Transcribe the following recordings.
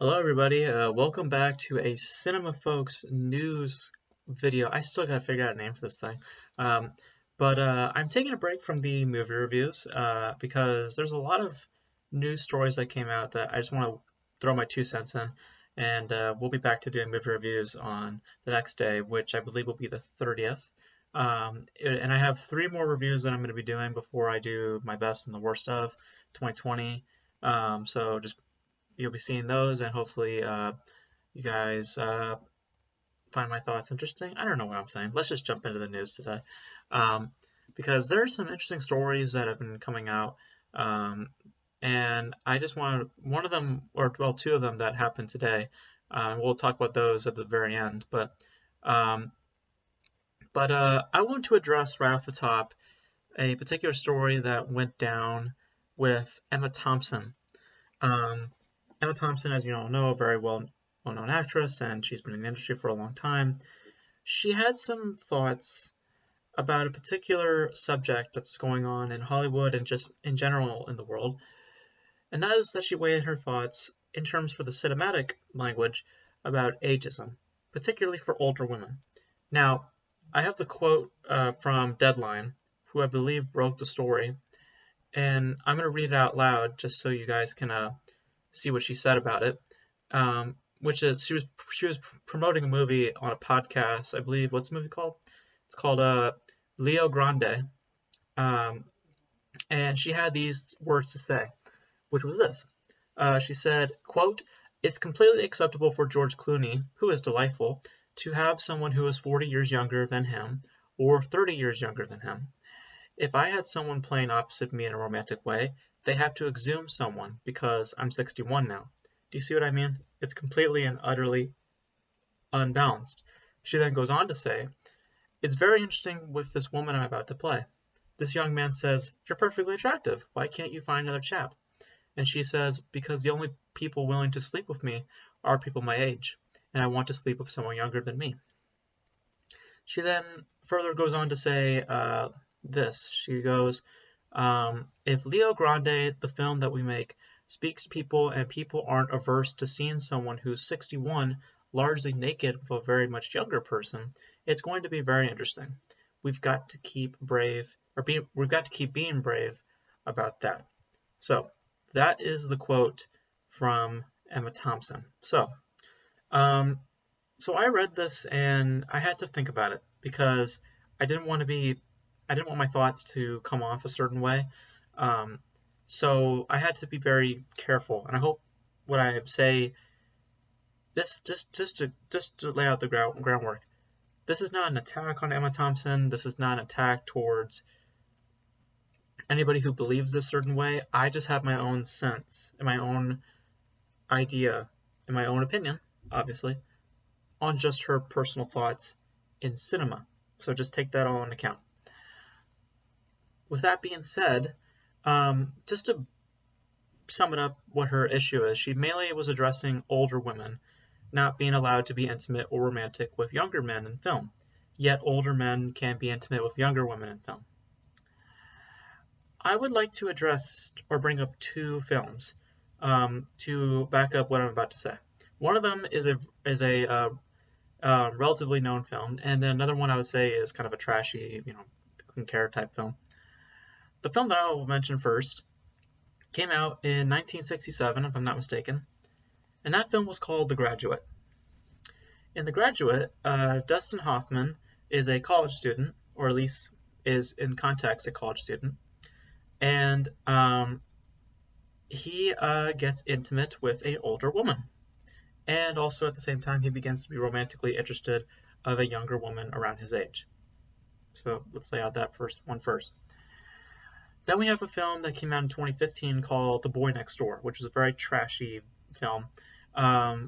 Hello, everybody. Welcome back to a CinemaFolks news video. I still gotta figure out a name for this thing. But I'm taking a break from the movie reviews because there's a lot of news stories that came out that I just want to throw my 2 cents in. And we'll be back to doing movie reviews on the next day, which I believe will be the 30th. And I have 3 more reviews that I'm going to be doing before I do my best and the worst of 2020. So just you'll be seeing those, and hopefully you guys find my thoughts interesting. I don't know what I'm saying. Let's just jump into the news today, um, because there are some interesting stories that have been coming out, and I just want one of them, or well, 2 of them that happened today. We'll talk about those at the very end, um, but I want to address right off the top a particular story that went down with Emma Thompson. Um, Emma Thompson, as you all know, a very well-known actress, and she's been in the industry for a long time. She had some thoughts about a particular subject that's going on in Hollywood and just in general in the world, and that is that she weighed her thoughts in terms for the cinematic language about ageism, particularly for older women. Now, I have the quote from Deadline, who I believe broke the story, and I'm going to read it out loud just so you guys can see what she said about it. Which is she was promoting a movie on a podcast, I believe. What's the movie called? It's called Leo Grande, and she had these words to say, which was this. She said, "Quote: It's completely acceptable for George Clooney, who is delightful, to have someone who is 40 years younger than him or 30 years younger than him. If I had someone playing opposite me in a romantic way, they have to exhume someone because I'm 61 now. Do you see what I mean? It's completely and utterly unbalanced." She then goes on to say, "It's very interesting with this woman I'm about to play. This young man says, 'You're perfectly attractive. Why can't you find another chap?' And she says, 'Because the only people willing to sleep with me are people my age, and I want to sleep with someone younger than me.'" She then further goes on to say this. She goes, "If Leo Grande, the film that we make, speaks to people and people aren't averse to seeing someone who's 61 largely naked with a very much younger person, it's going to be very interesting. We've got to keep we've got to keep being brave about that." So that is the quote from Emma Thompson. Um, so I read this and I had to think about it because I didn't want to be I didn't want my thoughts to come off a certain way. Um, so I had to be very careful, and I hope what I say this just to lay out the groundwork. This is not an attack on Emma Thompson. This is not an attack towards anybody who believes this certain way. I just have my own sense and my own idea and my own opinion, obviously, on just her personal thoughts in cinema. So just take that all into account. With that being said, just to sum it up what her issue is, she mainly was addressing older women not being allowed to be intimate or romantic with younger men in film, yet older men can be intimate with younger women in film. I would like to address or bring up 2 films to back up what I'm about to say. One of them is a relatively known film, and then another one I would say is kind of a trashy, who can care type film. The film that I will mention first came out in 1967, if I'm not mistaken, and that film was called The Graduate. In The Graduate, Dustin Hoffman is a college student, or at least is in context a college student, and he gets intimate with an older woman, and also at the same time he begins to be romantically interested of a younger woman around his age. So let's lay out that first. Then we have a film that came out in 2015 called The Boy Next Door, which is a very trashy film,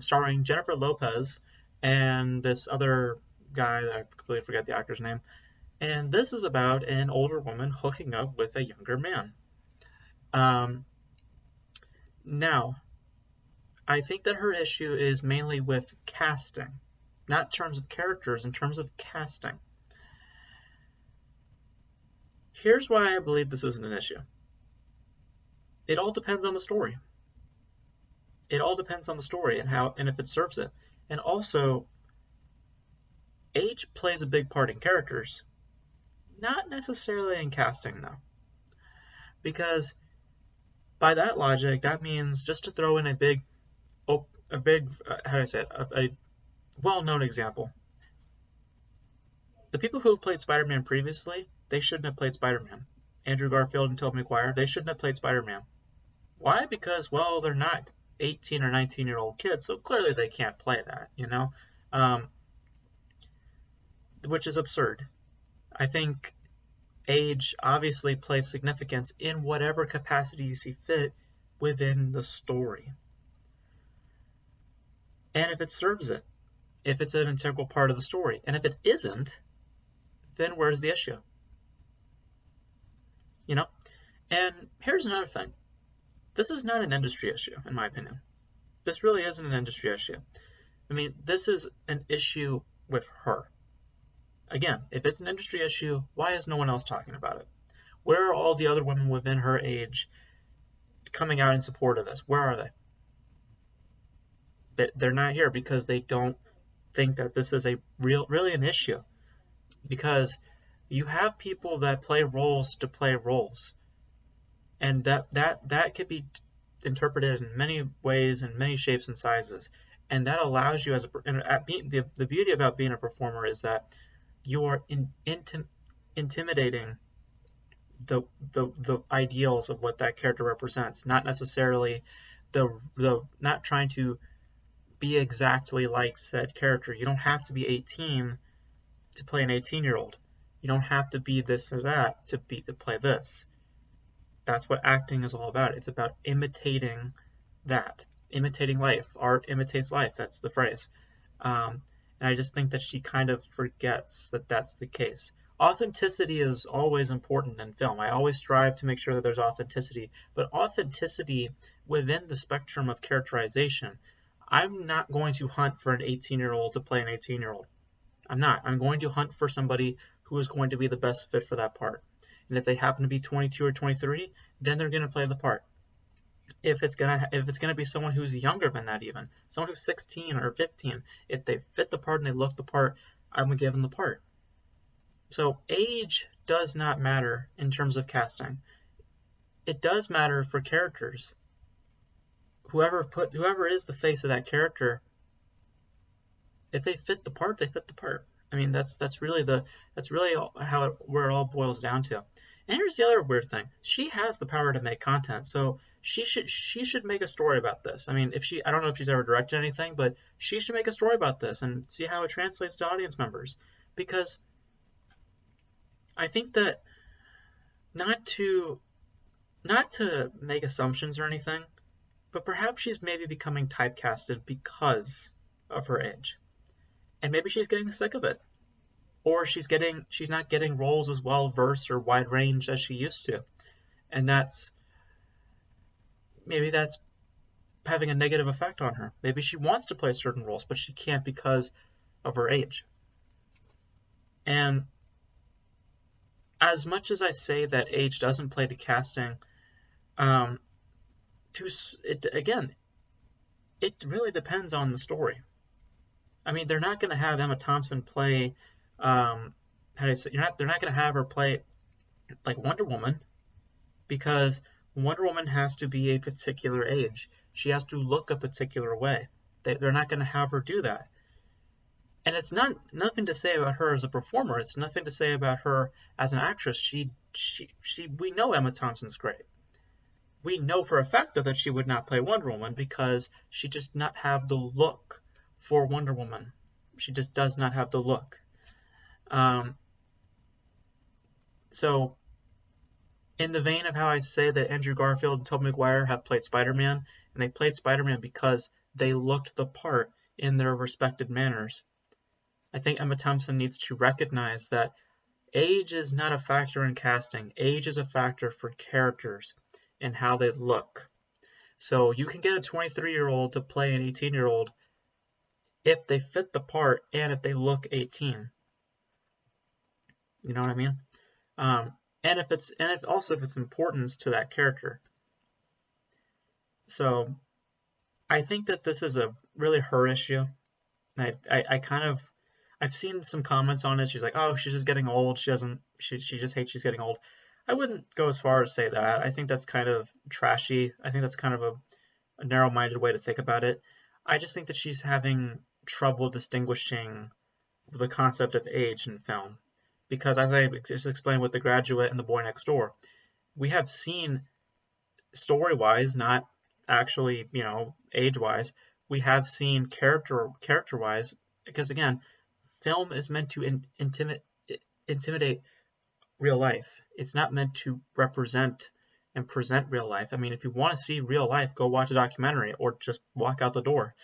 starring Jennifer Lopez and this other guy that I completely forget the actor's name. And this is about an older woman hooking up with a younger man. Now, I think that her issue is mainly with casting, not in terms of characters, in terms of casting. Here's why I believe this isn't an issue. It all depends on the story. It all depends on the story and if it serves it. And also, age plays a big part in characters, not necessarily in casting though, because by that logic, that means just to throw in a big, how do I say it, a well-known example. The people who have played Spider-Man previously, they shouldn't have played Spider-Man. Andrew Garfield and Tobey Maguire, they shouldn't have played Spider-Man. Why? Because, well, they're not 18 or 19-year-old kids, so clearly they can't play that, you know? Which is absurd. I think age obviously plays significance in whatever capacity you see fit within the story. And if it serves it, if it's an integral part of the story. And if it isn't, then where's the issue? You know? And here's another thing. This is not an industry issue, in my opinion. This really isn't an industry issue. I mean, this is an issue with her. Again, if it's an industry issue, why is no one else talking about it? Where are all the other women within her age coming out in support of this? Where are they? They're not here because they don't think that this is really an issue. Because you have people that play roles to play roles. And that could be interpreted in many ways, in many shapes and sizes. And that allows you, the beauty about being a performer is that you are intimidating the ideals of what that character represents, not necessarily not trying to be exactly like said character. You don't have to be 18 to play an 18-year-old. You don't have to be this or that to play this. That's what acting is all about. It's about imitating that. Imitating life. Art imitates life. That's the phrase. And I just think that she kind of forgets that that's the case. Authenticity is always important in film. I always strive to make sure that there's authenticity. But authenticity within the spectrum of characterization. I'm not going to hunt for an 18-year-old to play an 18-year-old. I'm not. I'm going to hunt for somebody who is going to be the best fit for that part. And if they happen to be 22 or 23, then they're going to play the part. If it's gonna be someone who's younger than that, even someone who's 16 or 15, if they fit the part and they look the part, I'm gonna give them the part. So age does not matter in terms of casting. It does matter for characters. Whoever is the face of that character, if they fit the part, they fit the part. I mean, that's really where it all boils down to. And here's the other weird thing. She has the power to make content, so she should make a story about this. I mean, I don't know if she's ever directed anything, but she should make a story about this and see how it translates to audience members. Because I think that not to make assumptions or anything, but perhaps she's maybe becoming typecasted because of her age. And maybe she's getting sick of it. Or she's not getting roles as well versed or wide range as she used to. And maybe that's having a negative effect on her. Maybe she wants to play certain roles, but she can't because of her age. And as much as I say that age doesn't play to casting, it really depends on the story. I mean, they're not going to have Emma Thompson play, they're not going to have her play like Wonder Woman, because Wonder Woman has to be a particular age. She has to look a particular way. They're not going to have her do that. And it's nothing to say about her as a performer. It's nothing to say about her as an actress. We know Emma Thompson's great. We know for a fact that she would not play Wonder Woman because she just not have the look for Wonder Woman. She just does not have the look. So, in the vein of how I say that Andrew Garfield and Tobey Maguire have played Spider-Man, and they played Spider-Man because they looked the part in their respective manners, I think Emma Thompson needs to recognize that age is not a factor in casting. Age is a factor for characters and how they look. So you can get a 23-year-old to play an 18-year-old if they fit the part and if they look 18. You know what I mean? And if it's importance to that character. So I think that this is a really her issue. I kind of I've seen some comments on it. She's like, oh, she's just getting old. She just hates she's getting old. I wouldn't go as far as say that. I think that's kind of trashy. I think that's kind of a narrow-minded way to think about it. I just think that she's having trouble distinguishing the concept of age in film. Because as I just explained with The Graduate and The Boy Next Door, we have seen story-wise, not actually, age-wise, we have seen character-wise, because again, film is meant to intimidate real life. It's not meant to represent and present real life. I mean, if you want to see real life, go watch a documentary or just walk out the door.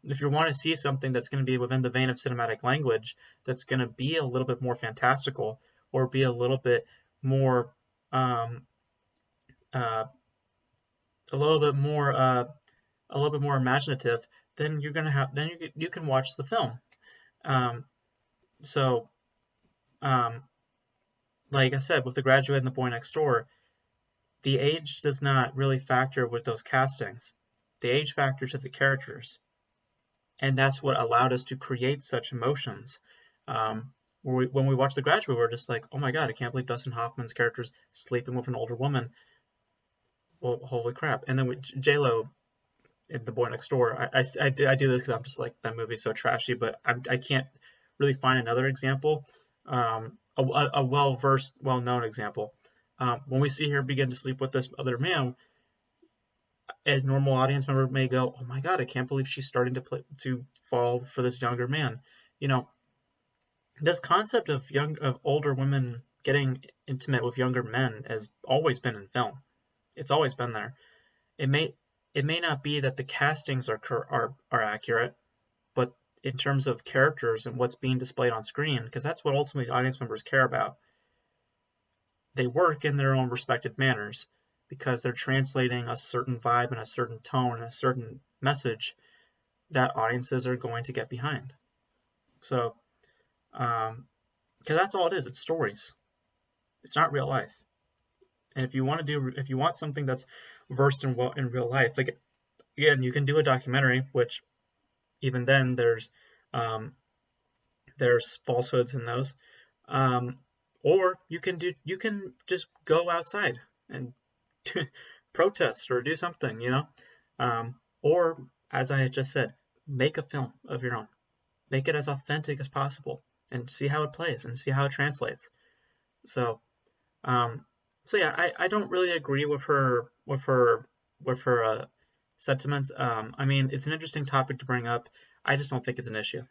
If you want to see something that's going to be within the vein of cinematic language, that's going to be a little bit more fantastical or be a little bit more, uh, a little bit more, imaginative, then you can watch the film. Um, so, um, like I said, with The Graduate and The Boy Next Door, the age does not really factor with those castings. The age factors to the characters. And that's what allowed us to create such emotions. When we watched The Graduate, we're just like, oh my god, I can't believe Dustin Hoffman's character's sleeping with an older woman. Well, holy crap. And then with J-Lo in The Boy Next Door, I do this because I'm just like, that movie's so trashy, but I can't really find another example. A well-versed, well-known example. When we see her begin to sleep with this other man, a normal audience member may go, "Oh my God, I can't believe she's starting to fall for this younger man." This concept of older women getting intimate with younger men has always been in film. It's always been there. It may not be that the castings are accurate, but in terms of characters and what's being displayed on screen, because that's what ultimately audience members care about. They work in their own respected manners because they're translating a certain vibe and a certain tone and a certain message that audiences are going to get behind. So, because that's all it is. It's stories. It's not real life. And if you want something that's versed in real life, like, again, you can do a documentary, which even then there's falsehoods in those. Or you can just go outside and protest or do something, or as I had just said, make a film of your own, make it as authentic as possible, and see how it plays and see how it translates. So, yeah, I don't really agree with her sentiments. I mean, it's an interesting topic to bring up. I just don't think it's an issue.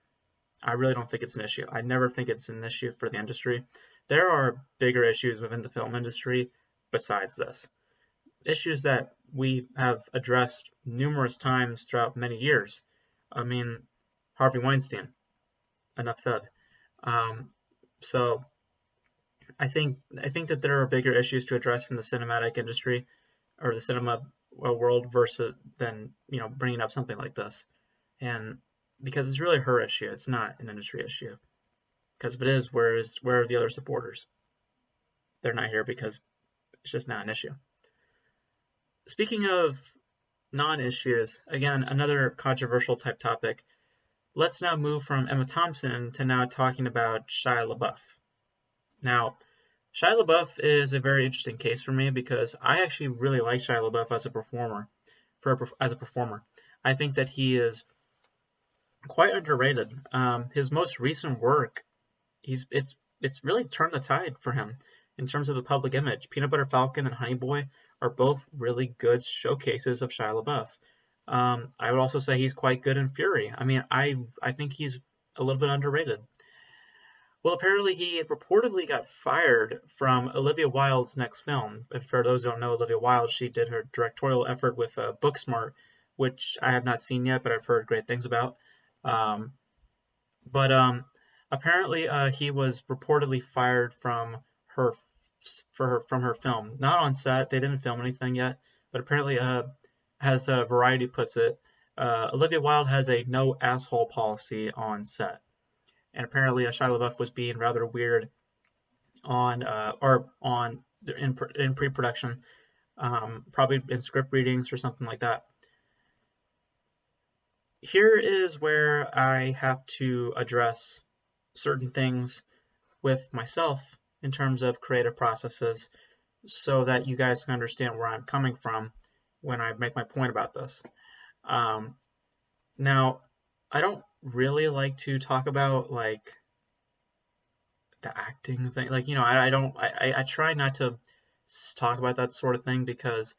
I really don't think it's an issue. I never think it's an issue for the industry. There are bigger issues within the film industry besides this. Issues that we have addressed numerous times throughout many years. I mean, Harvey Weinstein, enough said. So I think that there are bigger issues to address in the cinematic industry or the cinema world versus than bringing up something like this. And because it's really her issue, it's not an industry issue. Because if it is, where are the other supporters? They're not here because it's just not an issue. Speaking of non-issues, again, another controversial type topic. Let's now move from Emma Thompson to now talking about Shia LaBeouf. Now, Shia LaBeouf is a very interesting case for me because I actually really like Shia LaBeouf as a performer. I think that he is quite underrated. His most recent work, it's really turned the tide for him in terms of the public image. Peanut Butter Falcon and Honey Boy are both really good showcases of Shia LaBeouf. I would also say he's quite good in Fury. I mean, I think he's a little bit underrated. Well, apparently he reportedly got fired from Olivia Wilde's next film. And for those who don't know Olivia Wilde, she did her directorial effort with Booksmart, which I have not seen yet, but I've heard great things about. Apparently he was reportedly fired from her film. Not on set, they didn't film anything yet, but apparently, as Variety puts it, Olivia Wilde has a no asshole policy on set. And apparently Shia LaBeouf was being rather weird in pre-production, probably in script readings or something like that. here is where I have to address certain things with myself in terms of creative processes so that you guys can understand where I'm coming from when I make my point about this. Um, Now, I don't really like to talk about like the acting thing. Like, I don't, I try not to talk about that sort of thing because,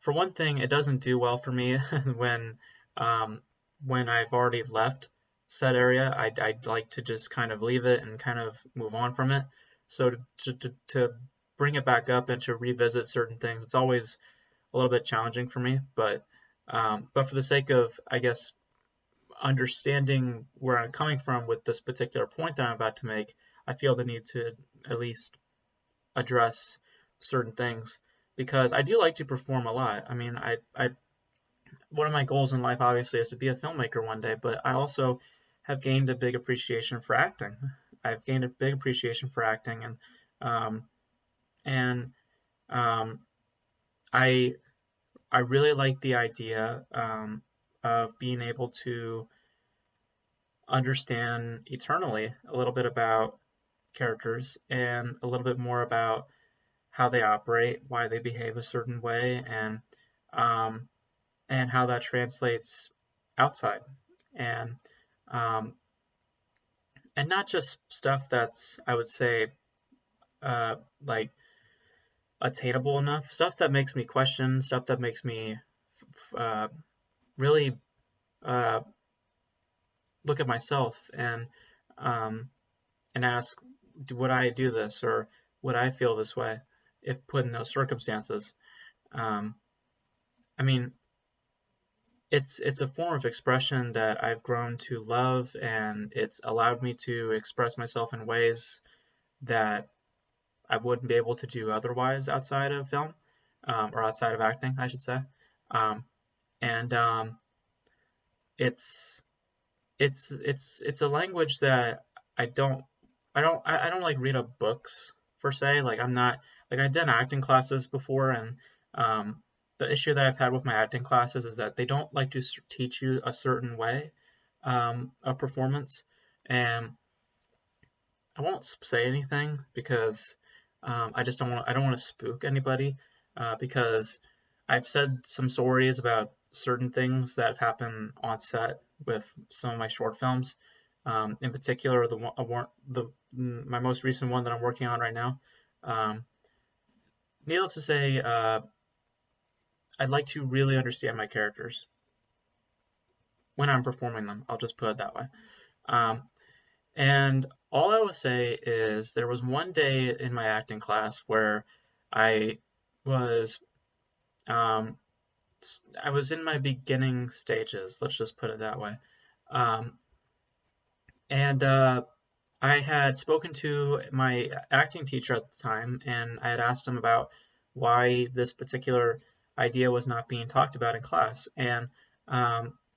for one thing, it doesn't do well for me when, um, when I've already left said area. I'd like to just kind of leave it and kind of move on from it. So to bring it back up and to revisit certain things, it's always a little bit challenging for me. But for the sake of, I guess, understanding where I'm coming from with this particular point that I'm about to make, I feel the need to at least address certain things because I do like to perform a lot. I mean, I one of my goals in life obviously is to be a filmmaker one day, but I also have gained a big appreciation for acting. I've gained a big appreciation for acting, um, and um, I I really like the idea of being able to understand eternally a little bit about characters and a little bit more about how they operate, why they behave a certain way, um, and how that translates outside, and um, and not just stuff that's, I would say, uh, like attainable enough, stuff that makes me question, stuff that makes me really uh, look at myself um, and ask, would I do this or would I feel this way if put in those circumstances? Um, I mean, it's a form of expression that I've grown to love, and it's allowed me to express myself in ways that I wouldn't be able to do otherwise outside of film, or outside of acting, I should say. Um, and it's it's a language that I don't I don't like read up books per se. Like I'm not like I've done acting classes before, and um, the issue that I've had with my acting classes is that they don't like to teach you a certain way of performance, and I won't say anything because I don't want to spook anybody because I've said some stories about certain things that have happened on set with some of my short films. In particular, my most recent one that I'm working on right now. Um, Needless to say, I'd like to really understand my characters when I'm performing them. I'll just put it that way. Um, And all I will say is there was one day in my acting class where I was um, I was in my beginning stages, let's just put it that way. Um, and I had spoken to my acting teacher at the time, and I had asked him about why this particular idea was not being talked about in class. And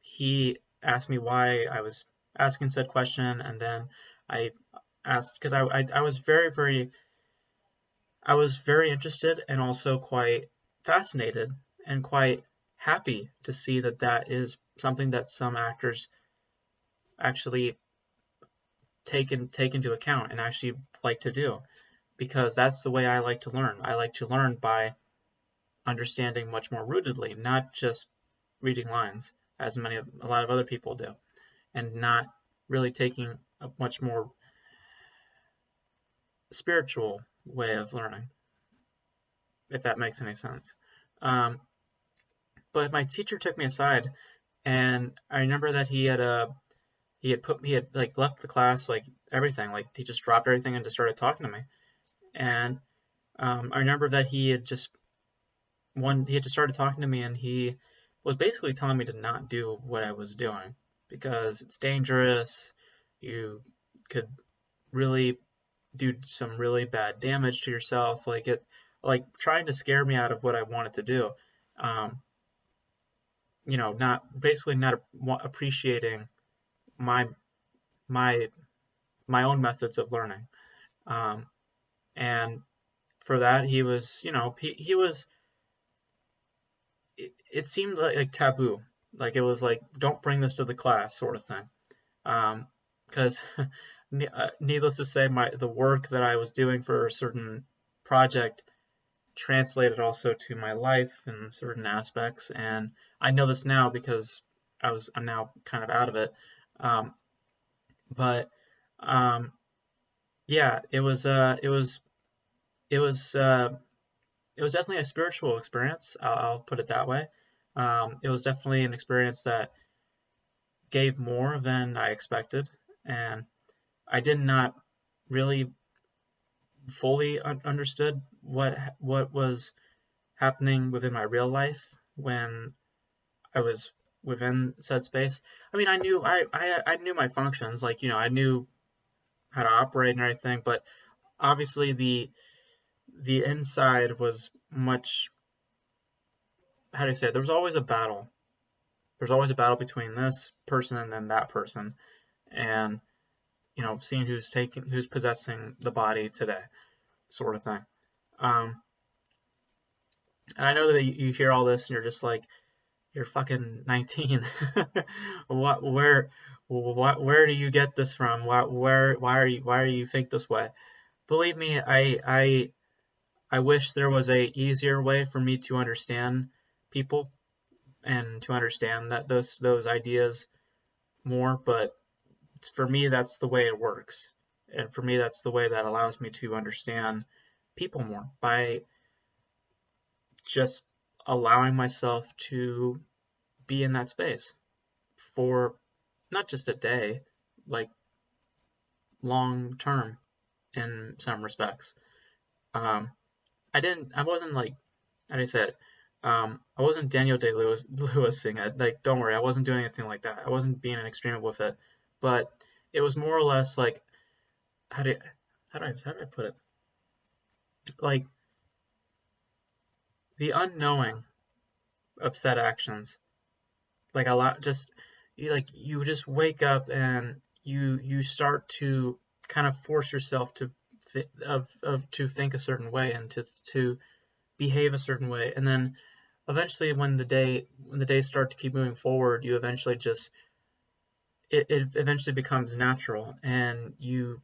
he asked me why I was asking said question, and then I asked because I was I was very interested and also quite fascinated and quite happy to see that that is something that some actors actually take into account and actually like to do, because that's the way I like to learn. I like to learn by understanding much more rootedly, not just reading lines, as a lot of other people do, and not really taking a much more spiritual way of learning, if that makes any sense. Um, but my teacher took me aside, and I remember that he had like left the class, like everything, like he just dropped everything and just started talking to me. And I remember that he had just started talking to me, and he was basically telling me to not do what I was doing because it's dangerous. You could really do some really bad damage to yourself. Like trying to scare me out of what I wanted to do. Um, not basically not appreciating my my my own methods of learning. Um, and for that, he was, he was. It seemed like taboo Like it was like, don't bring this to the class sort of thing. Because needless to say, the work that I was doing for a certain project translated also to my life in certain aspects, and I know this now because I'm now kind of out of it. Um, but yeah, it was it was definitely a spiritual experience. I'll put it that way. It was definitely an experience that gave more than I expected, and I did not really fully understood what was happening within my real life when I was within said space. I mean, I knew my functions, like I knew how to operate and everything, but obviously the inside was much. How do you say it? There was always a battle. There's always a battle between this person and then that person, and seeing who's possessing the body today, sort of thing. Um, and I know that you hear all this and you're just like, you're fucking 19. What, where do you get this from? Why are you think this way? Believe me, I wish there was a easier way for me to understand people and to understand that those ideas more, but for me that's the way it works. And for me that's the way that allows me to understand people more, by just allowing myself to be in that space for not just a day, like long term in some respects. Um, I wasn't like, how do you say it? I wasn't Daniel Day Lewising it. Like, don't worry, I wasn't doing anything like that. I wasn't being an extreme with it, but it was more or less like, how do I put it? Like the unknowing of said actions, like a lot, just you just wake up and you start to kind of force yourself to to think a certain way and to behave a certain way, and then eventually when the days start to keep moving forward, you eventually just it eventually becomes natural, and you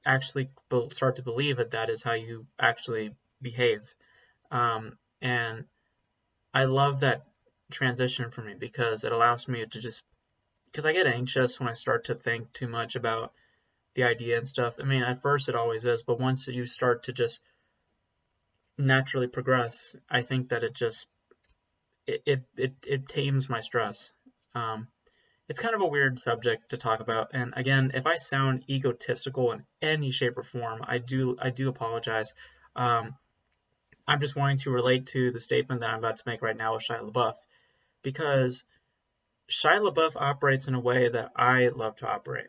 actually start to believe that that is how you actually behave. And I love that transition for me because it allows me to just, because I get anxious when I start to think too much about the idea and stuff. I mean, at first it always is, but once you start to just naturally progress, I think that it just it tames my stress. Um, it's kind of a weird subject to talk about, and again, if I sound egotistical in any shape or form, I do apologize. Um, I'm just wanting to relate to the statement that I'm about to make right now with Shia LaBeouf, because Shia LaBeouf operates in a way that I love to operate.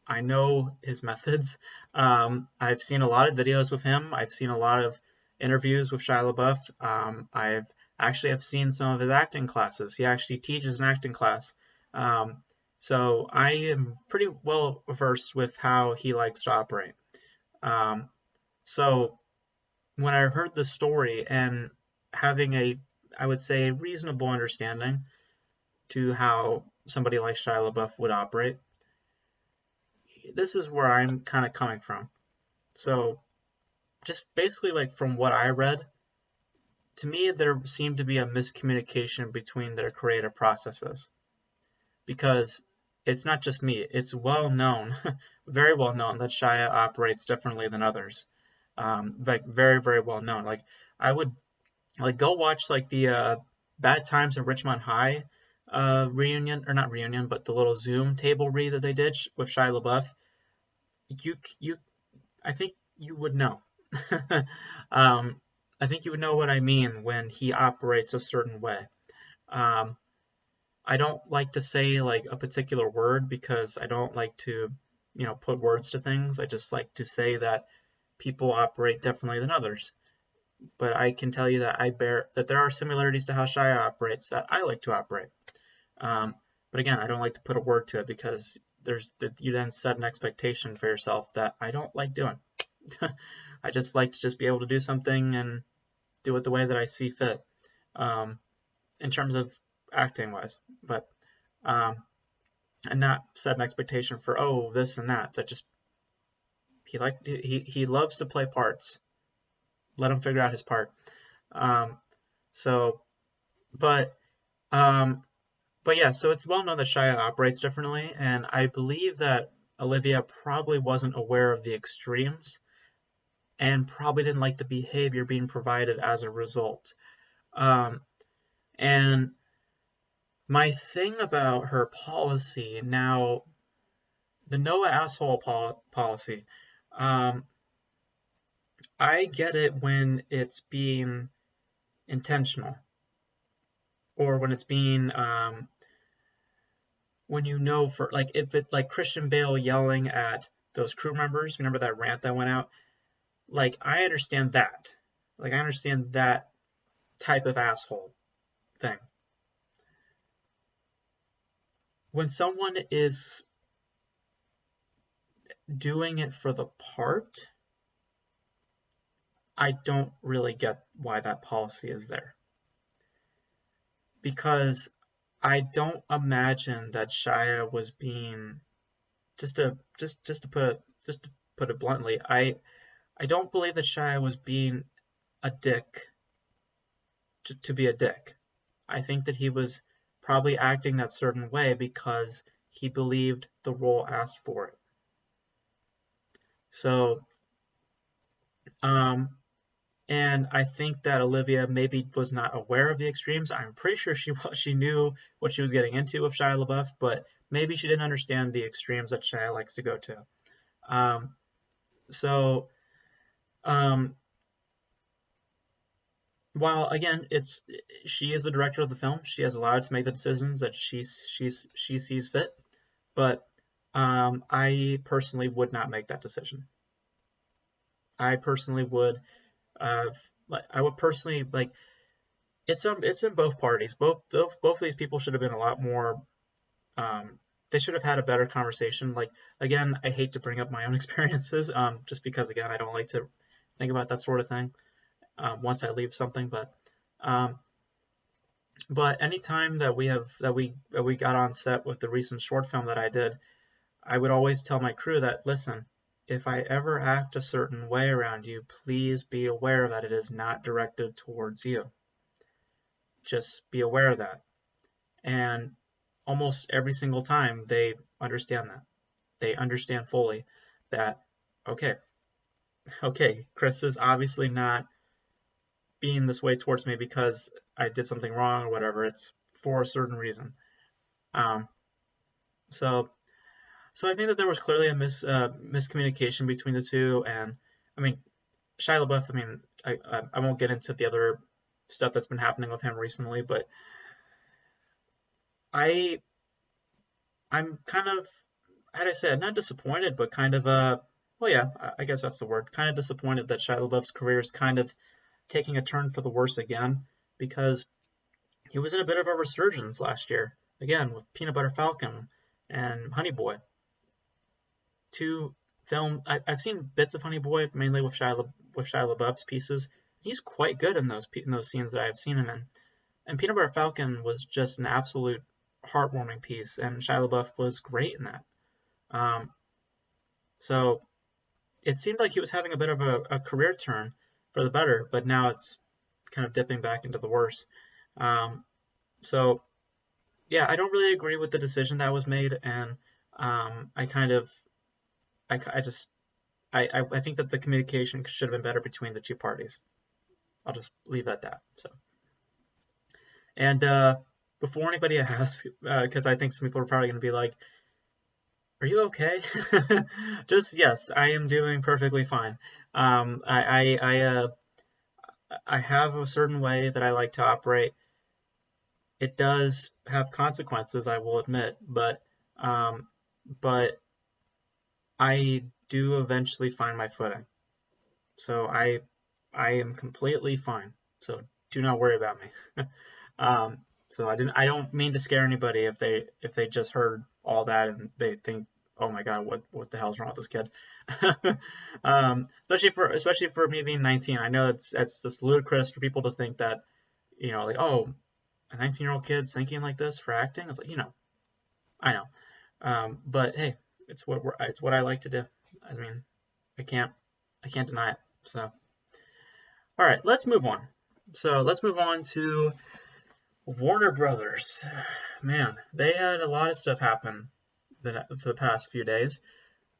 I know his methods. I've seen a lot of videos with him. I've seen a lot of interviews with Shia LaBeouf. I've seen some of his acting classes. He actually teaches an acting class. Um, so I am pretty well versed with how he likes to operate. Um, so when I heard the story and having I would say, a reasonable understanding to how somebody like Shia LaBeouf would operate, this is where I'm kind of coming from. So just basically, like, from what I read, to me there seemed to be a miscommunication between their creative processes, because it's not just me, it's well known, very well known, that Shia operates differently than others. Like very, very well known. Like I would like go watch like the Bad Times at Richmond High reunion, or not reunion, but the little Zoom table read that they did with Shia LaBeouf. You I think you would know. um, I think you would know what I mean when he operates a certain way. Um, I don't like to say like a particular word because I don't like to, put words to things. I just like to say that people operate differently than others. But I can tell you that there are similarities to how Shia operates that I like to operate. But again, I don't like to put a word to it because you then set an expectation for yourself that I don't like doing. I just like to just be able to do something and do it the way that I see fit. In terms of acting wise, but and not set an expectation for this and that. That just he loves to play parts. Let him figure out his part. Um, so, but um, but yeah, so it's well known that Shia operates differently, and I believe that Olivia probably wasn't aware of the extremes and probably didn't like the behavior being provided as a result. Um, and my thing about her policy now, the no asshole policy, um, I get it when it's being intentional or when it's being when for like if it's like Christian Bale yelling at those crew members. Remember that rant that went out? Like I understand that. Like I understand that type of asshole thing. When someone is doing it for the part, I don't really get why that policy is there. Because I don't imagine that Shia was being just to put it bluntly, I don't believe that Shia was being a dick to be a dick. I think that he was probably acting that certain way because he believed the role asked for it. So, and I think that Olivia maybe was not aware of the extremes. I'm pretty sure she knew what she was getting into with Shia LaBeouf, but maybe she didn't understand the extremes that Shia likes to go to. So, while again, she is the director of the film, she has allowed to make the decisions that she sees fit, but I personally would not make that decision. I personally would. I would personally like. It's in both parties. Both of these people should have been a lot more. They should have had a better conversation. Like again, I hate to bring up my own experiences, just because again I don't like to think about that sort of thing once I leave something. But anytime that we got on set with the recent short film that I did, I would always tell my crew that listen, if I ever act a certain way around you, please be aware that it is not directed towards you. Just be aware of that. And almost every single time they understand that. They understand fully that, okay, Chris is obviously not being this way towards me because I did something wrong or whatever. It's for a certain reason. So I think that there was clearly a miscommunication between the two. And I mean, Shia LaBeouf, I mean, I won't get into the other stuff that's been happening with him recently, but I'm kind of, how do I say it, not disappointed, but kind of well, yeah, I guess that's the word. Kind of disappointed that Shia LaBeouf's career is kind of taking a turn for the worse again, because he was in a bit of a resurgence last year, again with Peanut Butter Falcon and Honey Boy. Two film, I've seen bits of Honey Boy, mainly with Shia LaBeouf's pieces. He's quite good in those scenes that I've seen him in. And Peanut Butter Falcon was just an absolute heartwarming piece, and Shia LaBeouf was great in that. So it seemed like he was having a bit of a career turn for the better, but now it's kind of dipping back into the worse. So yeah, I don't really agree with the decision that was made, and I think that the communication should have been better between the two parties. I'll just leave it at that. So, and before anybody asks, because I think some people are probably going to be like, "Are you okay?" Just yes, I am doing perfectly fine. I have a certain way that I like to operate. It does have consequences, I will admit, but I do eventually find my footing. So I am completely fine. So do not worry about me. So I don't mean to scare anybody if they just heard all that and they think, oh my God, what the hell's wrong with this kid? Especially for me being 19, I know it's just ludicrous for people to think that, like, oh, a 19-year-old kid thinking like this for acting. It's like, I know. But hey, it's what I like to do. I mean, I can't I can't deny it. So, all right, let's move on. So let's move on to Warner Brothers. Man, they had a lot of stuff happen for the past few days.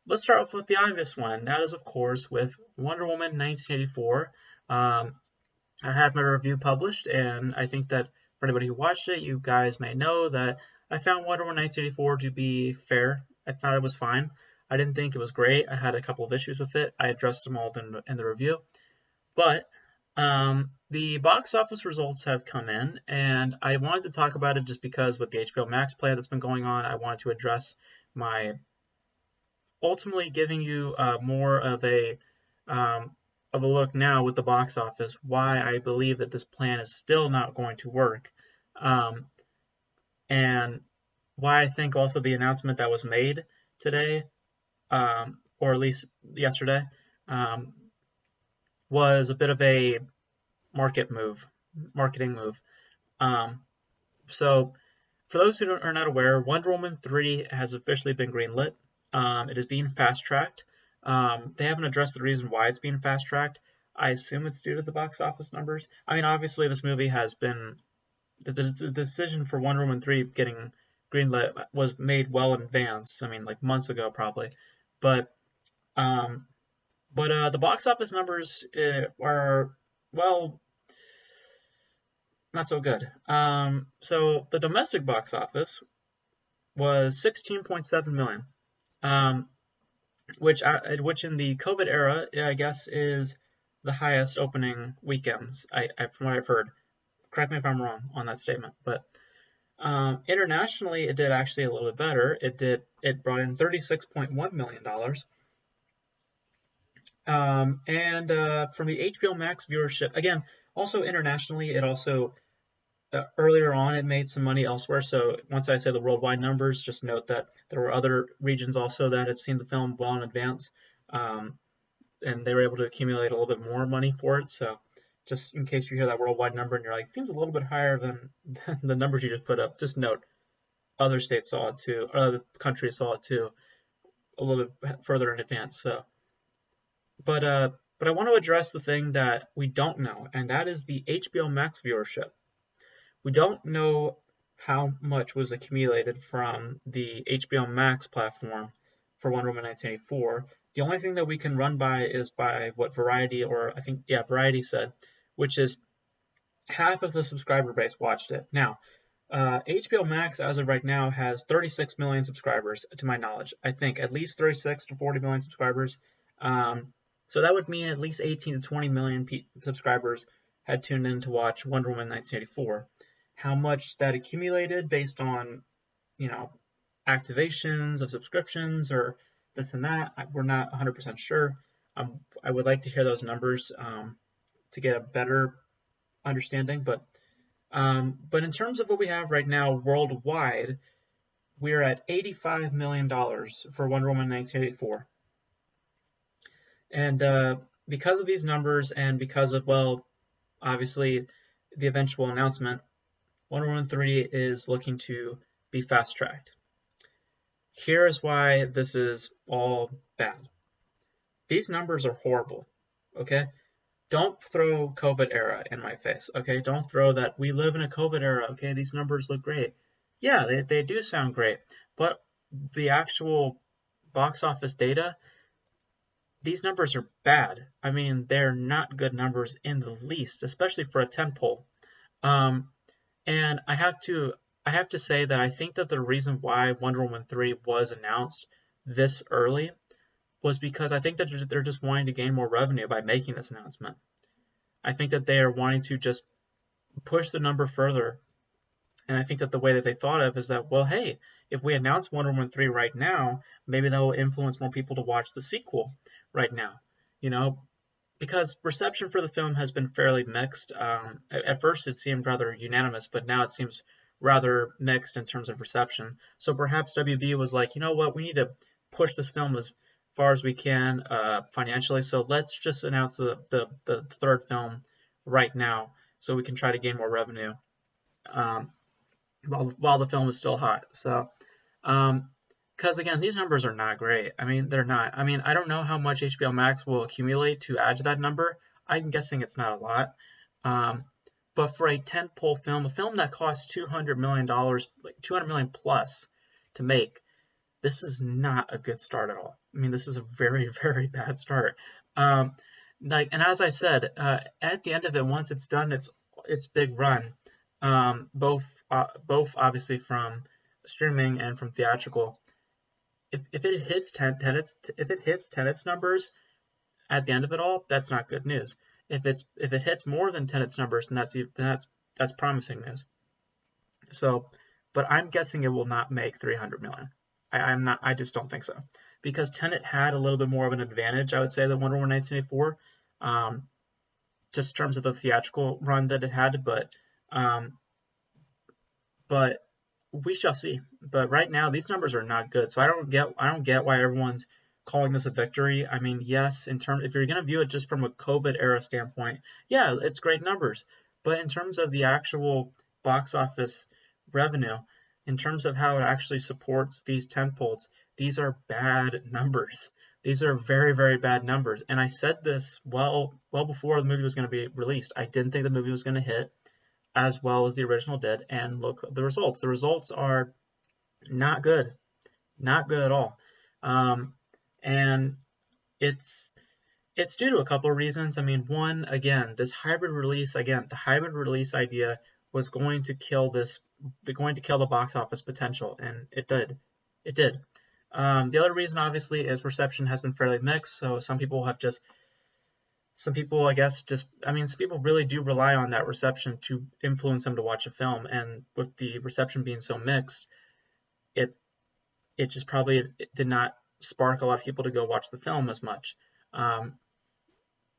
Let's start off with the obvious one. That is, of course, with Wonder Woman 1984. I have my review published, and I think that for anybody who watched it, you guys may know that I found Wonder Woman 1984 to be fair. I thought it was fine. I didn't think it was great. I had a couple of issues with it. I addressed them all in the review. But the box office results have come in, and I wanted to talk about it just because with the HBO Max plan that's been going on, I wanted to address my ultimately giving you more of a look now with the box office, why I believe that this plan is still not going to work, and why I think also the announcement that was made today, or at least yesterday, was a bit of a marketing move. So for those who are not aware, Wonder Woman 3 has officially been greenlit. It is being fast-tracked. They haven't addressed the reason why it's being fast-tracked. I assume it's due to the box office numbers. I mean, obviously, this movie has been... The decision for Wonder Woman 3 getting greenlit was made well in advance. I mean, like months ago, probably. But the box office numbers are, well, not so good. So the domestic box office was 16.7 million. Which in the COVID era, I guess, is the highest opening weekends, from what I've heard. Correct me if I'm wrong on that statement. But internationally, it did actually a little bit better. It brought in $36.1 million. And from the HBO Max viewership, again, also internationally, it also earlier on, it made some money elsewhere. So once I say the worldwide numbers, just note that there were other regions also that have seen the film well in advance, and they were able to accumulate a little bit more money for it. So just in case you hear that worldwide number and you're like, it seems a little bit higher than the numbers you just put up, just note other states saw it too, or other countries saw it too, a little bit further in advance. So, but I want to address the thing that we don't know, and that is the HBO Max viewership. We don't know how much was accumulated from the HBO Max platform for Wonder Woman 1984. The only thing that we can run by is by what Variety, Variety said, which is half of the subscriber base watched it. Now, HBO Max, as of right now, has 36 million subscribers, to my knowledge. I think at least 36 to 40 million subscribers. So that would mean at least 18 to 20 million subscribers had tuned in to watch Wonder Woman 1984. How much that accumulated based on, activations of subscriptions or this and that, we're not 100% sure. I would like to hear those numbers to get a better understanding. But in terms of what we have right now worldwide, we're at $85 million for Wonder Woman 1984. And because of these numbers and because of, obviously the eventual announcement, Wonder Woman 3 is looking to be fast-tracked. Here is why this is all bad. These numbers are horrible, okay? Don't throw COVID era in my face, okay? Don't throw that we live in a COVID era, okay? These numbers look great. Yeah, they do sound great, but the actual box office data, these numbers are bad. I mean, they're not good numbers in the least, especially for a tentpole. And I have to say that I think that the reason why Wonder Woman 3 was announced this early was because I think that they're just wanting to gain more revenue by making this announcement. I think that they are wanting to just push the number further. And I think that the way that they thought of is that, well, hey, if we announce Wonder Woman 3 right now, maybe that will influence more people to watch the sequel right now. Because reception for the film has been fairly mixed. At first, it seemed rather unanimous, but now it seems rather mixed in terms of reception. So perhaps WB was like, you know what, we need to push this film as far as we can financially, so let's just announce the third film right now so we can try to gain more revenue um, while the film is still hot. So, because again, these numbers are not great. I mean, they're not. I mean, I don't know how much HBO Max will accumulate to add to that number. I'm guessing it's not a lot. Um, but for a tentpole film, a film that costs $200 million, like 200 million plus to make, this is not a good start at all. I mean, this is a very, very bad start. Um, and as I said, at the end of it, once it's done, its big run, both obviously from streaming and from theatrical. If it hits Tenet's numbers at the end of it all, that's not good news. If it hits more than Tenet's numbers, then that's promising news. So, but I'm guessing it will not make 300 million. I'm not. I just don't think so, because Tenet had a little bit more of an advantage, I would say, than Wonder Woman 1984, just in terms of the theatrical run that it had. But we shall see. But right now, these numbers are not good. So I don't get why everyone's calling this a victory. I mean, yes, if you're going to view it just from a COVID era standpoint, yeah, it's great numbers. But in terms of the actual box office revenue, in terms of how it actually supports these tentpoles, these are bad numbers. These are very, very bad numbers. And I said this well before the movie was going to be released. I didn't think the movie was going to hit as well as the original did. And look at the results. The results are not good. Not good at all. And it's due to a couple of reasons. I mean, one, again, the hybrid release idea was going to kill the box office potential, and it did. It did. The other reason, obviously, is reception has been fairly mixed. So some people, some people really do rely on that reception to influence them to watch a film. And with the reception being so mixed, it just probably did not spark a lot of people to go watch the film as much.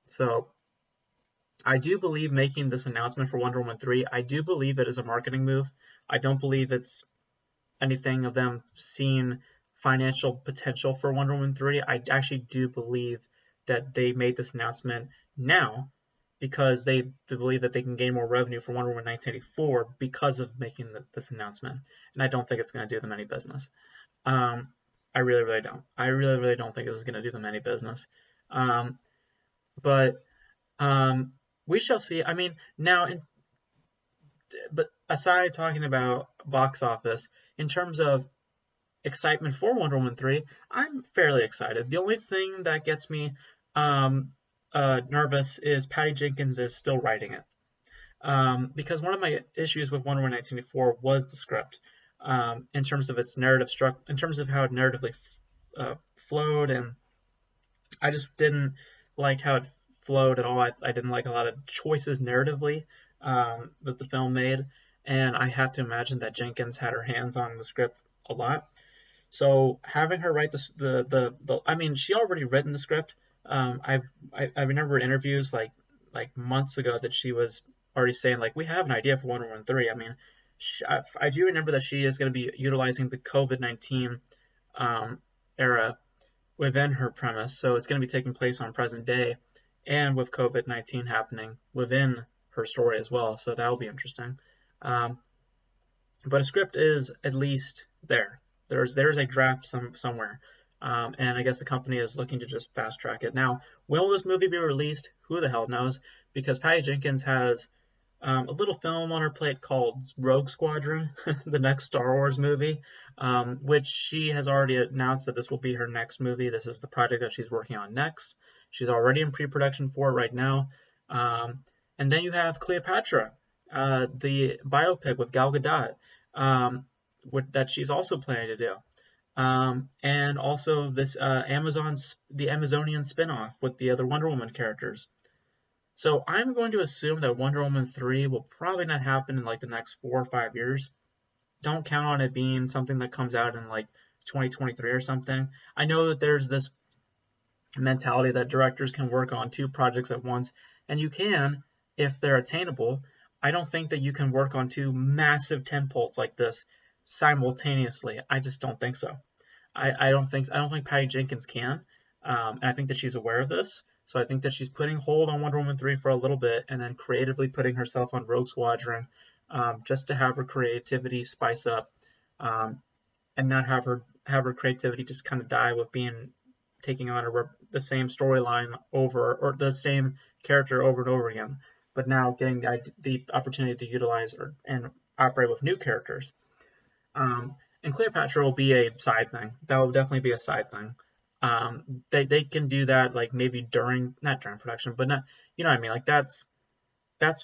So I do believe making this announcement for Wonder Woman 3, I do believe it is a marketing move. I don't believe it's anything of them seeing financial potential for Wonder Woman 3. I actually do believe that they made this announcement now because they believe that they can gain more revenue for Wonder Woman 1984 because of making this announcement. And I don't think it's going to do them any business. I really, really don't. I really, really don't think this is going to do them any business. But we shall see. I mean, but aside talking about box office, in terms of excitement for Wonder Woman 3, I'm fairly excited. The only thing that gets me nervous is Patty Jenkins is still writing it. Because one of my issues with Wonder Woman 1984 was the script, in terms of its narrative in terms of how it narratively flowed, and I just didn't like how it flowed at all. I didn't like a lot of choices narratively that the film made, and I have to imagine that Jenkins had her hands on the script a lot. So having her write I mean, she already written the script. I remember in interviews like months ago that she was already saying like, we have an idea for Wonder Woman 3. I mean, I do remember that she is going to be utilizing the COVID-19 era within her premise, so it's going to be taking place on present day, and with COVID-19 happening within her story as well. So that will be interesting. But a script is at least there. There's a draft somewhere, and I guess the company is looking to just fast track it. Now, will this movie be released? Who the hell knows? Because Patty Jenkins has a little film on her plate called Rogue Squadron, the next Star Wars movie, which she has already announced that this will be her next movie. This is the project that she's working on next. She's already in pre-production for it right now. And then you have Cleopatra, the biopic with Gal Gadot, that she's also planning to do. And also this the Amazonian spinoff with the other Wonder Woman characters. So I'm going to assume that Wonder Woman 3 will probably not happen in like the next 4 or 5 years. Don't count on it being something that comes out in like 2023 or something. I know that there's this mentality that directors can work on 2 projects at once, and you can if they're attainable. I don't think that you can work on 2 massive tentpoles like this simultaneously. I just don't think so. I don't think Patty Jenkins can, and I think that she's aware of this. So I think that she's putting hold on Wonder Woman 3 for a little bit, and then creatively putting herself on Rogue Squadron, just to have her creativity spice up, and not have her creativity just kind of die with taking on the same storyline over, or the same character over and over again, but now getting the opportunity to utilize and operate with new characters. And Cleopatra will be a side thing. That will definitely be a side thing. They can do that, like maybe not during production, but not, you know what I mean? Like that's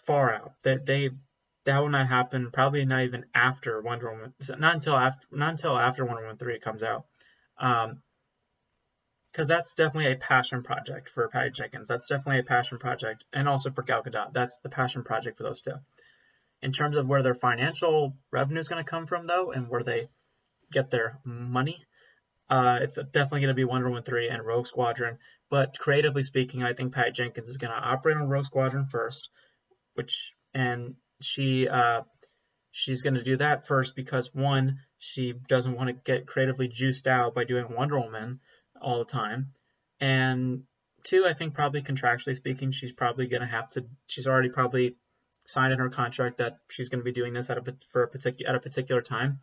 far out. That will not happen. Probably not even after Wonder Woman. Not until after Wonder Woman 3 comes out. Because that's definitely a passion project for Patty Jenkins. That's definitely a passion project, and also for Gal Gadot. That's the passion project for those two. In terms of where their financial revenue is going to come from, though, and where they get their money, it's definitely going to be Wonder Woman 3 and Rogue Squadron. But creatively speaking, I think Patty Jenkins is going to operate on Rogue Squadron first, and she's going to do that first because, one, she doesn't want to get creatively juiced out by doing Wonder Woman all the time, and two, I think probably contractually speaking, she's probably going to have to. She's already probably signed in her contract that she's going to be doing this at a particular time.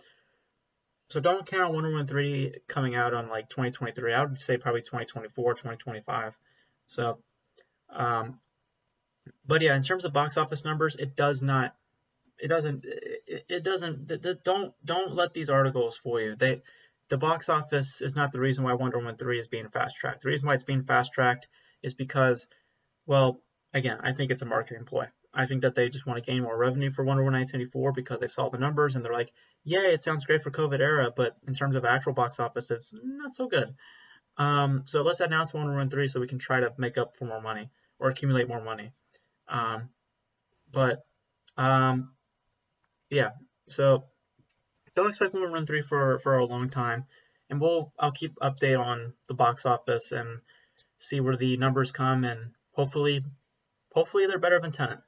So don't count on Wonder Woman 3 coming out on like 2023. I would say probably 2024, 2025. So, but yeah, in terms of box office numbers, don't let these articles fool you. The box office is not the reason why Wonder Woman 3 is being fast-tracked. The reason why it's being fast-tracked is because, well, again, I think it's a marketing ploy. I think that they just want to gain more revenue for Wonder Woman 1984 because they saw the numbers and they're like, yeah, it sounds great for COVID era, but in terms of actual box office, it's not so good. So let's announce Wonder Woman 3 so we can try to make up for more money or accumulate more money. Yeah, so don't expect Wonder Woman 3 for a long time, and I'll keep update on the box office and see where the numbers come, and hopefully they're better than Tenet.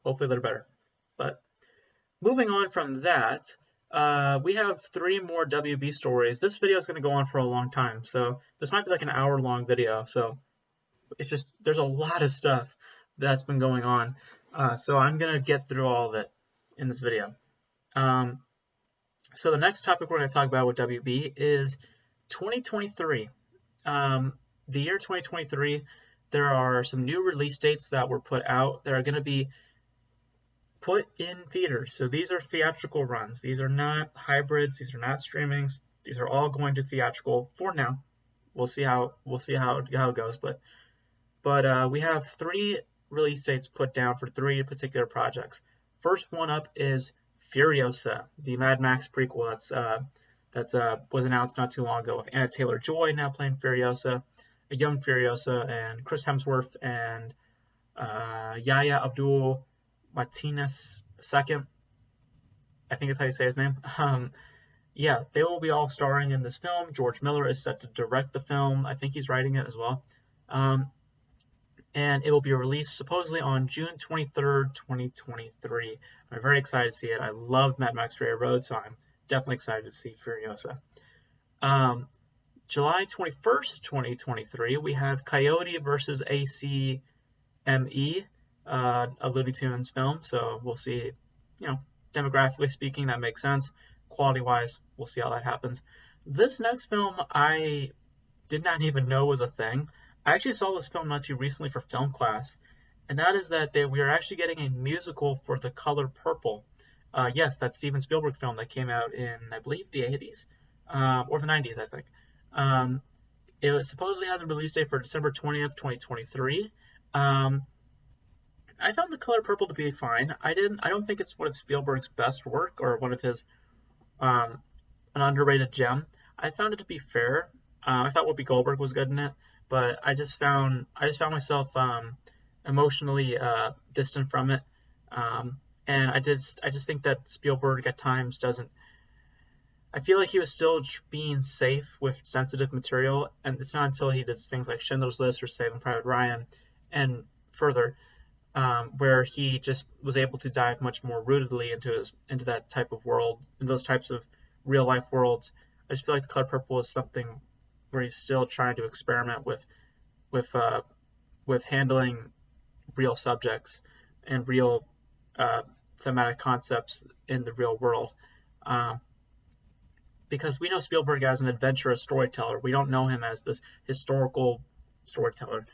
Hopefully they're better. But moving on from that, we have 3 more WB stories. This video is going to go on for a long time, so this might be like an hour-long video. So it's just there's a lot of stuff that's been going on. So I'm going to get through all of it in this video. So the next topic we're going to talk about with WB is 2023. The year 2023, there are some new release dates that were put out that are going to be put in theaters. So these are theatrical runs. These are not hybrids. These are not streamings. These are all going to theatrical for now. We'll see how it goes. But we have 3 release dates put down for 3 particular projects. First one up is Furiosa, the Mad Max prequel that was announced not too long ago, with Anna Taylor-Joy now playing Furiosa, a young Furiosa, and Chris Hemsworth and Yahya Abdul-Martinez II. I think that's how you say his name. Yeah, they will be all starring in this film. George Miller is set to direct the film. I think he's writing it as well. And it will be released supposedly on June 23rd, 2023. I'm very excited to see it. I love Mad Max Fury Road, so I'm definitely excited to see Furiosa. July 21st, 2023, we have Coyote versus ACME, a Looney Tunes film. So we'll see, demographically speaking, that makes sense. Quality-wise, we'll see how that happens. This next film, I did not even know was a thing. I actually saw this film not too recently for film class, and that is that we are actually getting a musical for The Color Purple. Yes, that Steven Spielberg film that came out in, I believe, the 80s, or the 90s, I think. It supposedly has a release date for December 20th, 2023. I found The Color Purple to be fine. I don't think it's one of Spielberg's best work or one of his an underrated gem. I found it to be fair. I thought Whoopi Goldberg was good in it, but I just found myself emotionally distant from it, and I just think that Spielberg at times doesn't. I feel like he was still being safe with sensitive material, and it's not until he did things like Schindler's List or Saving Private Ryan, and further, where he just was able to dive much more rootedly into that type of world, in those types of real life worlds. I just feel like The Color Purple is something where he's still trying to experiment with handling real subjects and real thematic concepts in the real world. Because we know Spielberg as an adventurous storyteller. We don't know him as this historical storyteller.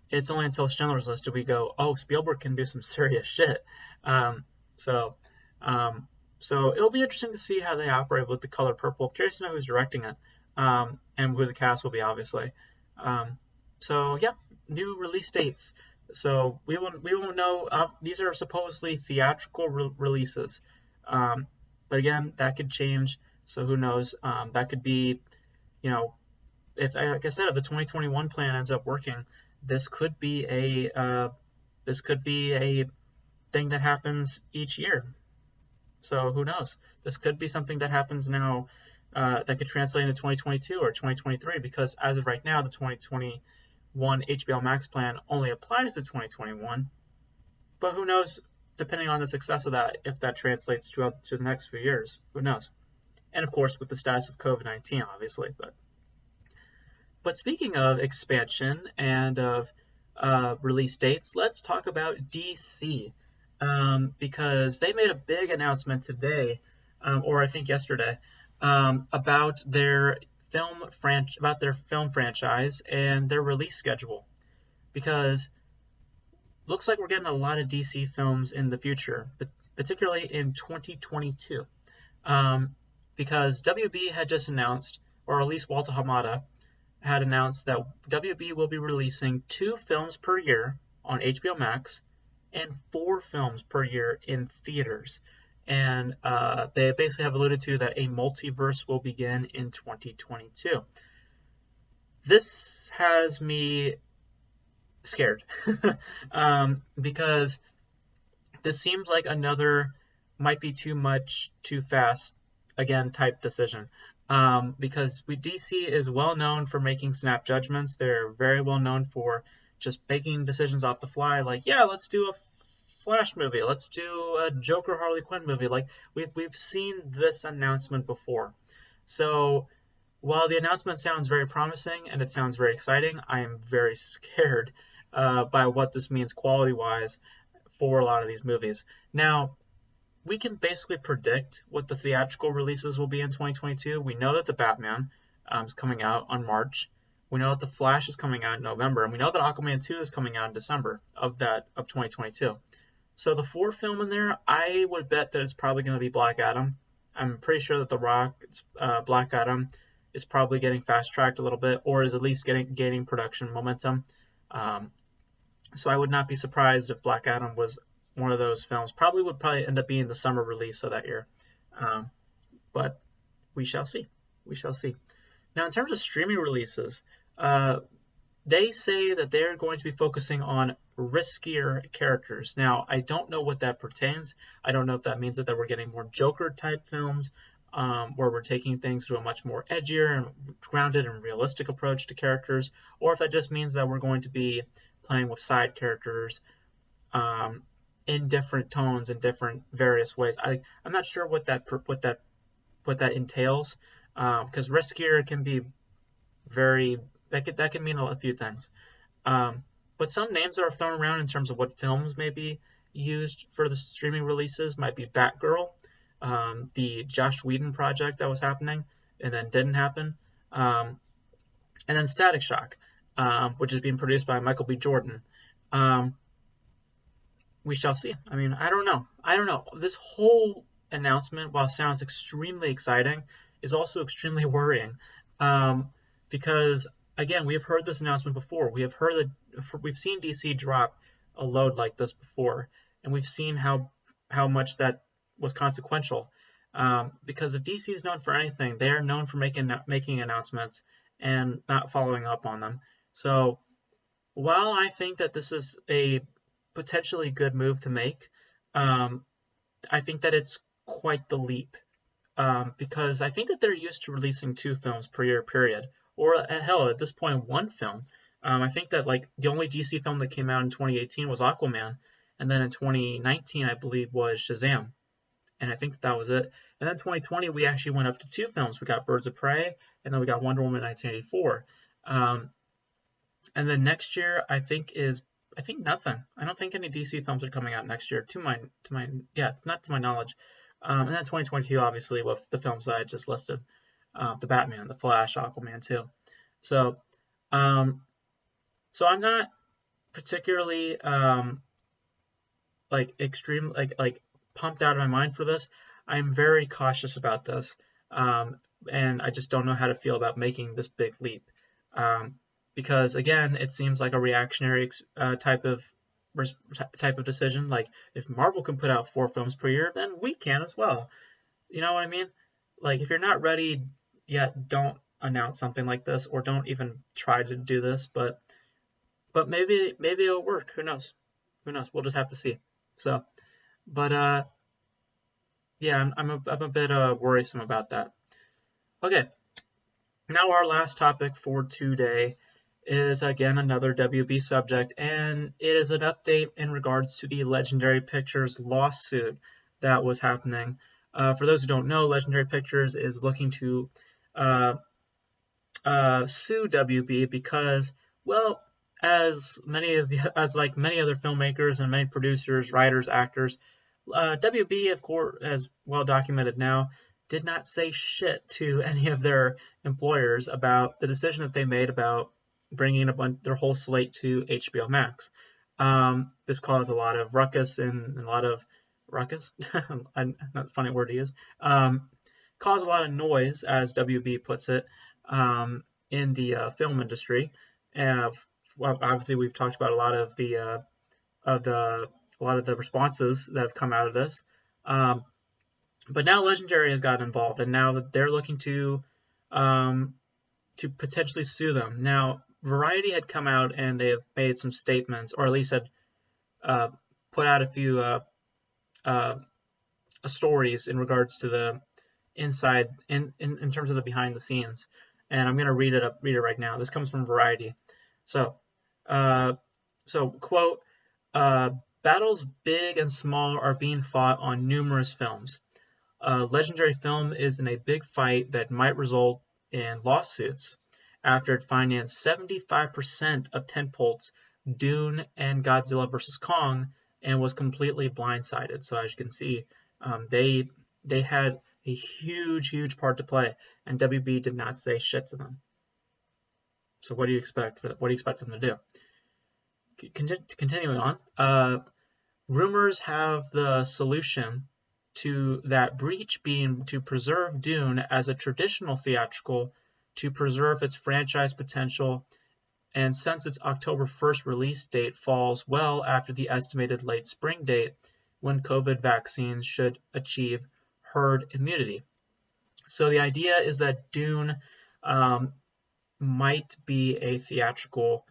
It's only until Schindler's List do we go, oh, Spielberg can do some serious shit. So it'll be interesting to see how they operate with The Color Purple. Curious to know who's directing it, and who the cast will be, obviously. So yeah, new release dates. So we won't know. These are supposedly theatrical releases, but again, that could change. So who knows? That could be, if, like I said, if the 2021 plan ends up working, this could be a thing that happens each year. So who knows? This could be something that happens now, that could translate into 2022 or 2023, because as of right now, the 2021 HBO Max plan only applies to 2021. But who knows, depending on the success of that, if that translates to the next few years. Who knows? And of course, with the status of COVID-19, obviously. But speaking of expansion and of release dates, let's talk about DC. Because they made a big announcement today, or I think yesterday, about their film franchise and their release schedule. Because looks like we're getting a lot of DC films in the future, but particularly in 2022. Because WB had just announced, or at least Walter Hamada had announced, that WB will be releasing 2 films per year on HBO Max and 4 films per year in theaters. And they basically have alluded to that a multiverse will begin in 2022. This has me scared because this seems like another might be too much, too fast, again, type decision. Because DC is well known for making snap judgments. They're very well known for just making decisions off the fly, like, yeah, let's do a Flash movie, let's do a Joker Harley Quinn movie. Like, we've seen this announcement before. So while the announcement sounds very promising and it sounds very exciting, I am very scared by what this means quality-wise for a lot of these movies. Now, we can basically predict what the theatrical releases will be in 2022. We know that The Batman is coming out on March. We know that The Flash is coming out in November, and we know that Aquaman 2 is coming out in December of 2022. So the 4th film in there, I would bet that it's probably going to be Black Adam. I'm pretty sure that The Rock's Black Adam is probably getting fast-tracked a little bit, or is at least gaining production momentum. So I would not be surprised if Black Adam was one of those films. Would end up being the summer release of that year. But we shall see. We shall see. Now, in terms of streaming releases, they say that they're going to be focusing on riskier characters. Now, I don't know what that pertains. I don't know if that means that we're getting more Joker-type films, where we're taking things to a much more edgier and grounded and realistic approach to characters, or if that just means that we're going to be playing with side characters in different tones, in different various ways. I'm not sure what that entails, because riskier can be that can mean a few things. But some names that are thrown around in terms of what films may be used for the streaming releases might be Batgirl, the Joss Whedon project that was happening and then didn't happen, and then Static Shock, which is being produced by Michael B. Jordan. We shall see. I mean, I don't know. This whole announcement, while sounds extremely exciting, is also extremely worrying, because again, we have heard this announcement before. We've seen DC drop a load like this before, and we've seen how much that was consequential. Because if DC is known for anything, they are known for making announcements and not following up on them. So while I think that this is a potentially good move to make, I think that it's quite the leap, because I think that they're used to releasing 2 films per year period, or hell, at this point, 1 film. I think that like the only DC film that came out in 2018 was Aquaman, and then in 2019 I believe was Shazam, and I think that was it. And then 2020 we actually went up to 2 films. We got Birds of Prey, and then we got Wonder Woman 1984. And then next year I think is I think nothing. I don't think any DC films are coming out next year. Not to my knowledge. And then 2022, obviously, with the films that I just listed, the Batman, the Flash, Aquaman 2. So, um, so I'm not particularly like extreme like pumped out of my mind for this. I'm very cautious about this, and I just don't know how to feel about making this big leap, um, because again, it seems like a reactionary type of decision. Like if Marvel can put out 4 films per year, then we can as well. You know what I mean? Like if you're not ready yet, don't announce something like this, or don't even try to do this. But maybe it'll work. Who knows? Who knows? We'll just have to see. So, but yeah, I'm a bit worrisome about that. Okay, now our last topic for today is again another WB subject, and it is an update in regards to the Legendary Pictures lawsuit that was happening. For those who don't know, Legendary Pictures is looking to sue WB because, well, as many other filmmakers and many producers, writers, actors, WB, of course, as well documented now, did not say shit to any of their employers about the decision that they made about bringing their whole slate to HBO Max. This caused a lot of ruckus and a lot of ruckus, not a funny word to use, caused a lot of noise, as WB puts it, in the film industry. Well, obviously, we've talked about a lot of the responses that have come out of this. But now Legendary has gotten involved, and now that they're looking to potentially sue them. Now, Variety had come out and they have made some statements, or at least had put out a few stories in regards to the inside in terms of the behind the scenes. And I'm going to read it right now. This comes from Variety. So quote, battles big and small are being fought on numerous films. Legendary Film is in a big fight that might result in lawsuits after it financed 75% of tentpoles Dune and Godzilla vs. Kong and was completely blindsided. So as you can see, they had a huge part to play, and WB did not say shit to them. So what do you expect? What do you expect them to do? Continuing on, rumors have the solution to that breach being to preserve Dune as a traditional theatrical to preserve its franchise potential, and since its October 1st release date falls well after the estimated late spring date when COVID vaccines should achieve herd immunity. So the idea is that Dune might be a theatrical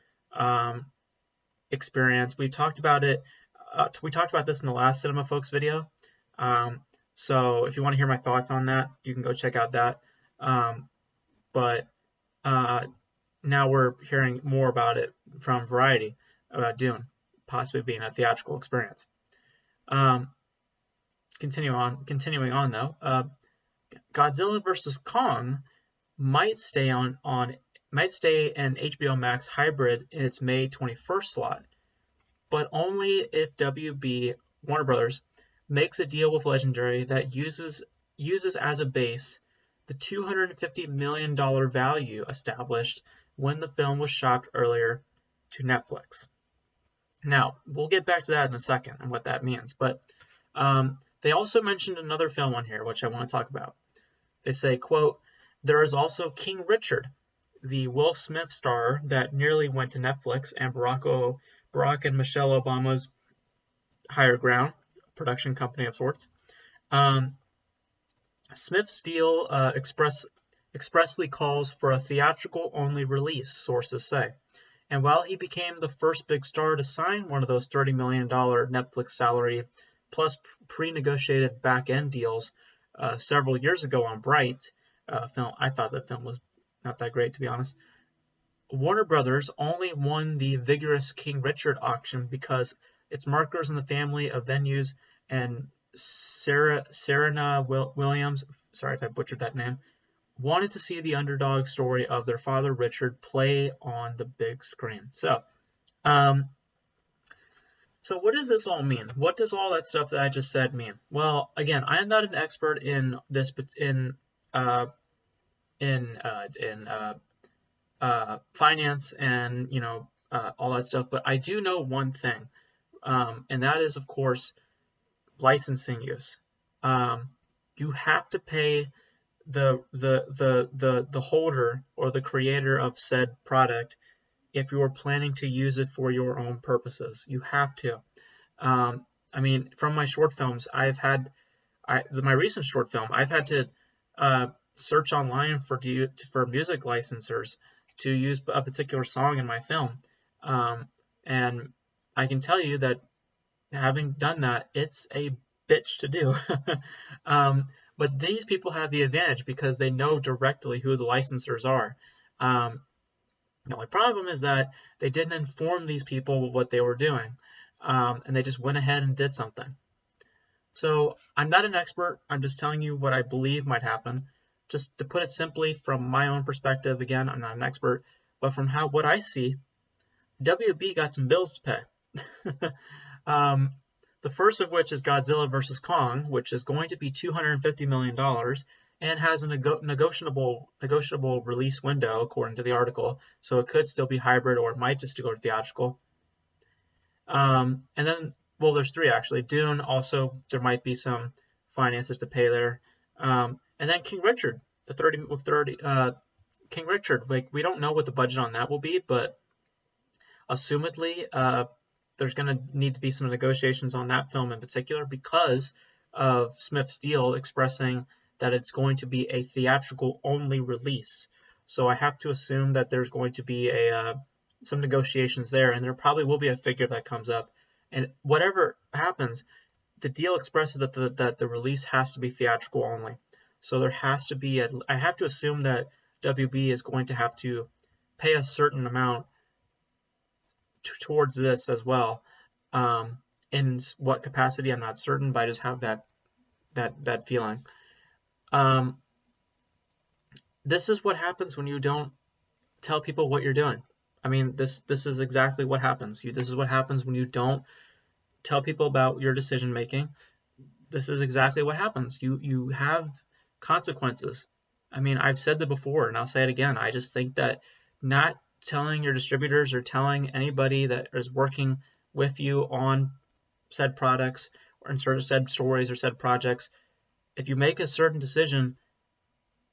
experience. We talked about it. We talked about this in the last CinemaFolks video. So if you want to hear my thoughts on that, you can go check out that. But now we're hearing more about it from Variety, about Dune possibly being a theatrical experience. Continuing on though, Godzilla vs. Kong might stay an HBO Max hybrid in its May 21st slot, but only if WB Warner Brothers makes a deal with Legendary that uses as a base the $250 million value established when the film was shopped earlier to Netflix. Now, we'll get back to that in a second and what that means, but they also mentioned another film on here, which I want to talk about. They say, quote, there is also King Richard, the Will Smith star that nearly went to Netflix and Barack and Michelle Obama's Higher Ground, production company of sorts. Smith's deal expressly calls for a theatrical-only release, sources say. And while he became the first big star to sign one of those $30 million Netflix salary plus pre-negotiated back-end deals several years ago on Bright film, I thought that film was not that great, to be honest. Warner Brothers only won the vigorous King Richard auction because its markers in the family of venues and Serena Williams, sorry if I butchered that name, wanted to see the underdog story of their father Richard play on the big screen. So, So what does this all mean? What does all that stuff that I just said mean? Well, again, I am not an expert in this, uh, in finance and all that stuff, but I do know one thing, and that is, of course, licensing use. You have to pay the holder or the creator of said product if you are planning to use it for your own purposes. You have to. I mean, from my short films, my recent short film, I've had to search online for music licensors to use a particular song in my film, and I can tell you that having done that, it's a bitch to do. But these people have the advantage because they know directly who the licensors are. The only problem is that they didn't inform these people what they were doing, and they just went ahead and did something. So I'm not an expert. I'm just telling you what I believe might happen. Just to put it simply, from my own perspective, again, I'm not an expert, but from what I see, WB got some bills to pay. The first of which is Godzilla vs. Kong, which is going to be $250 million and has a negotiable release window, according to the article. So it could still be hybrid, or it might just go to theatrical. And then, well, there's three actually. Dune also, there might be some finances to pay there. And then King Richard, King Richard. Like, we don't know what the budget on that will be, but assumedly, there's going to need to be some negotiations on that film in particular because of Smith's deal expressing that it's going to be a theatrical only release. So I have to assume that there's going to be some negotiations there, and there probably will be a figure that comes up. And whatever happens, the deal expresses that the release has to be theatrical only. So there has to be I have to assume that WB is going to have to pay a certain amount towards this as well. In what capacity, I'm not certain, but I just have that feeling. This is what happens when you don't tell people what you're doing. I mean, this is exactly what happens. This is what happens when you don't tell people about your decision making. This is exactly what happens. You have consequences. I mean, I've said that before, and I'll say it again. I just think that not telling your distributors or telling anybody that is working with you on said products or in sort of said stories or said projects, if you make a certain decision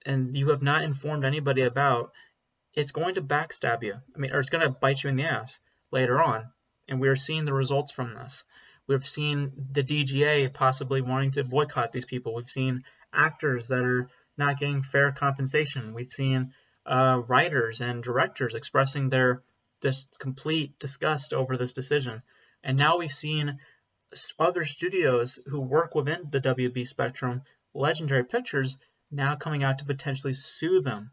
and you have not informed anybody about, it's going to backstab you. I mean, or it's going to bite you in the ass later on. And we are seeing the results from this. We've seen the DGA possibly wanting to boycott these people. We've seen actors that are not getting fair compensation. We've seen writers and directors expressing their complete disgust over this decision. And now we've seen other studios who work within the WB spectrum, Legendary Pictures, now coming out to potentially sue them.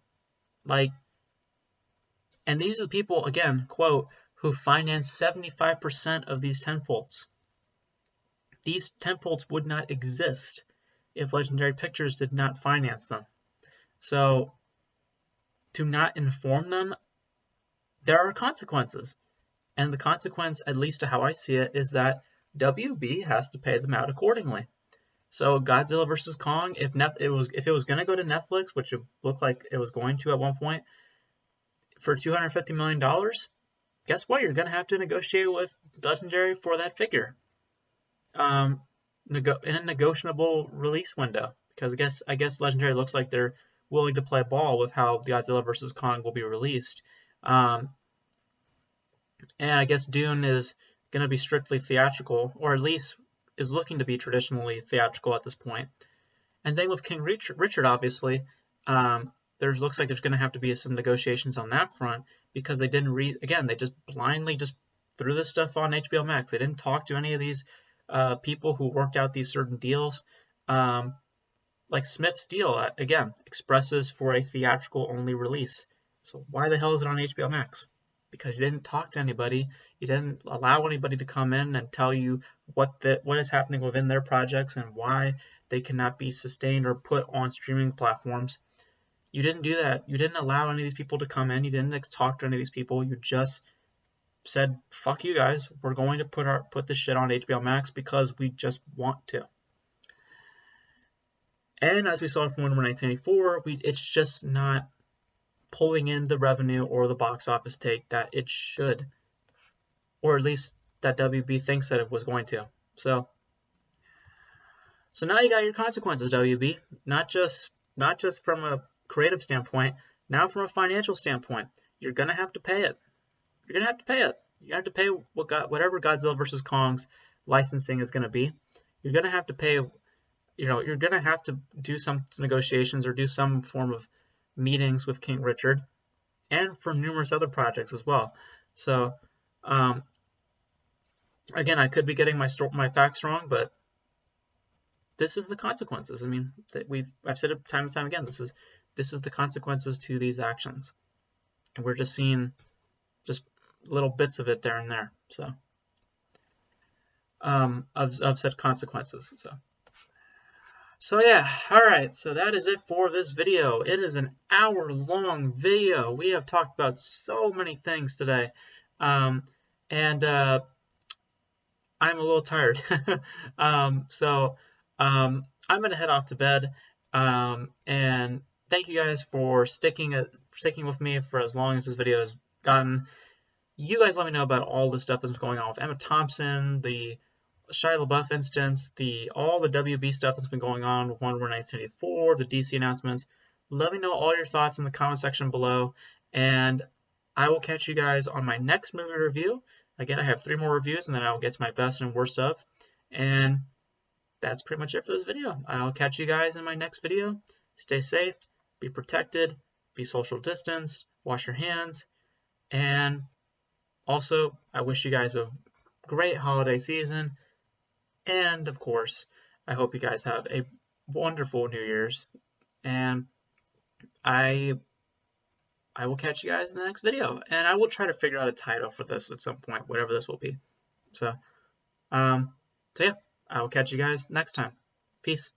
And these are the people, again, quote, who finance 75% of these tentpoles. These tentpoles would not exist if Legendary Pictures did not finance them. So, to not inform them, there are consequences. And the consequence, at least to how I see it, is that WB has to pay them out accordingly. So Godzilla vs. Kong, if it was going to go to Netflix, which it looked like it was going to at one point, for $250 million, guess what? You're going to have to negotiate with Legendary for that figure. In a negotiable release window, because I guess Legendary looks like they're willing to play ball with how Godzilla vs. Kong will be released. And I guess Dune is going to be strictly theatrical, or at least is looking to be traditionally theatrical at this point. And then with King Richard, obviously, looks like there's going to have to be some negotiations on that front, because they didn't they just blindly just threw this stuff on HBO Max. They didn't talk to any of these people who worked out these certain deals. Like Smith's deal, again, expresses for a theatrical only release. So why the hell is it on HBO Max? Because you didn't talk to anybody. You didn't allow anybody to come in and tell you what is happening within their projects and why they cannot be sustained or put on streaming platforms. You didn't do that. You didn't allow any of these people to come in. You didn't talk to any of these people. You just said, fuck you guys, we're going to put this shit on HBO Max because we just want to. And as we saw from Wonder Woman 1984, it's just not pulling in the revenue or the box office take that it should, or at least that WB thinks that it was going to. So now you got your consequences, WB. Not just from a creative standpoint, now from a financial standpoint. You're gonna have to pay it. You're gonna have to pay it. You have to pay whatever Godzilla vs. Kong's licensing is gonna be. You're gonna have to pay. You're gonna have to do some negotiations or do some form of meetings with King Richard, and for numerous other projects as well. So, again, I could be getting my facts wrong, but this is the consequences. I mean, I've said it time and time again. This is the consequences to these actions, and we're just seeing just little bits of it there and there. So, of said consequences. So yeah, alright, so that is it for this video. It is an hour-long video. We have talked about so many things today. I'm a little tired. I'm going to head off to bed. And thank you guys for sticking with me for as long as this video has gotten. You guys let me know about all the stuff that's going on with Emma Thompson, the Shia LaBeouf instance, all the WB stuff that's been going on with Wonder Woman 1984, the DC announcements. Let me know all your thoughts in the comment section below, and I will catch you guys on my next movie review. Again, I have 3 more reviews, and then I will get to my best and worst of. And that's pretty much it for this video. I'll catch you guys in my next video. Stay safe, be protected, be social distanced, wash your hands, and also, I wish you guys a great holiday season. And, of course, I hope you guys have a wonderful New Year's. And I will catch you guys in the next video. And I will try to figure out a title for this at some point, whatever this will be. So yeah, I will catch you guys next time. Peace.